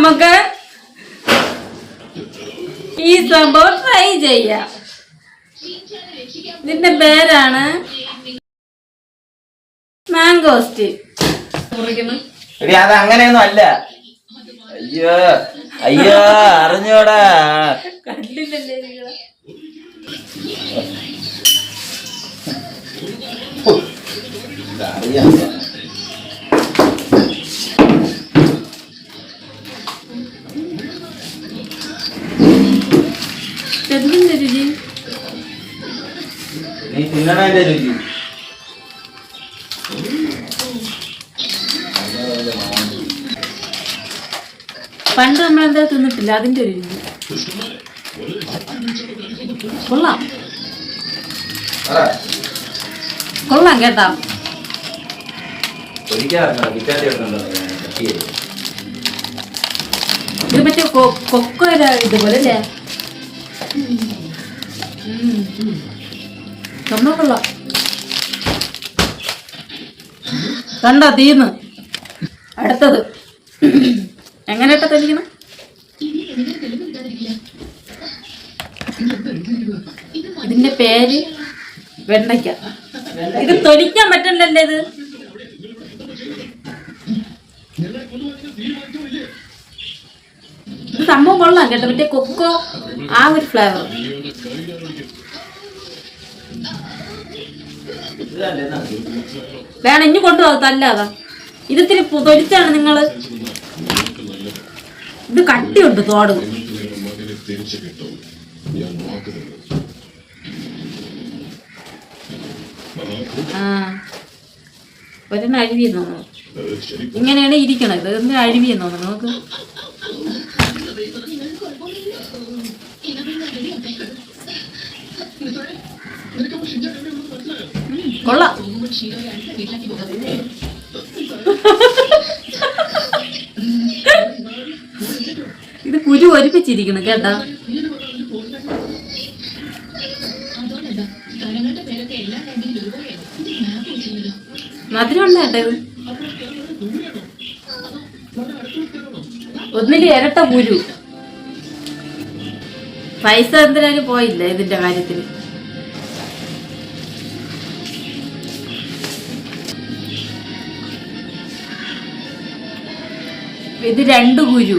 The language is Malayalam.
നമുക്ക് ഈ സംഭവം ട്രൈ ചെയ്യാം. ഇതിന്റെ പേരാണ് മാംഗോസ്റ്റ്. അത് അങ്ങനെയൊന്നും അല്ല. അയ്യോ അയ്യോ അറിഞ്ഞോടാ. കണ്ടില്ലല്ലേ എന്തിന്റെ രുചി? നീ തിന്നണതിന്റെ രുചി. പണ്ട് നമ്മളെന്താ തിന്നിട്ടില്ല, അതിന്റെ ഒരു രുചി. കൊള്ളാം കൊള്ളാം കേട്ടാ. ഇത് മറ്റേ കൊക്കോര ഇതുപോലെ അല്ലേ? നമ്മൾ കൊള്ളാം. കണ്ടോ തീന്ന്. അടുത്തത് എങ്ങനെയാ തെളിക്കണം? ഇതിന്റെ പേര് വെണ്ടയ്ക്ക. ഇത് തൊലിക്കാൻ പറ്റണ്ടല്ലേ? ഇത് സംഭവം കൊള്ളാം കേട്ടോ. മറ്റേ കൊക്കോ ആ ഒരു ഫ്ലേവർ. വേണം ഇനി കൊണ്ടുപോകാം. തല്ലാതാ ഇതിത്തിരി തൊലിച്ചാണ് നിങ്ങള്. ഇത് കട്ടിയുണ്ട് തോട്. ഒരെണ്ണം അഴിവിയെന്ന് തോന്നുന്നു. ഇങ്ങനെയാണ് ഇരിക്കണത്. എന്തിനാ അഴിവിയെന്ന് തോന്നുന്നു നമുക്ക്. കൊള്ളാം. ഇത് കുരു ഒരുപ്പിച്ചിരിക്കണം കേട്ടാ. മധുരമുള്ള കേട്ടോ ഇത്. ഒന്നില് ഇരട്ട കുരു. പൈസ എന്തിനാലും പോയില്ല ഇതിന്റെ കാര്യത്തിന്. ഇത് 2 കുരു.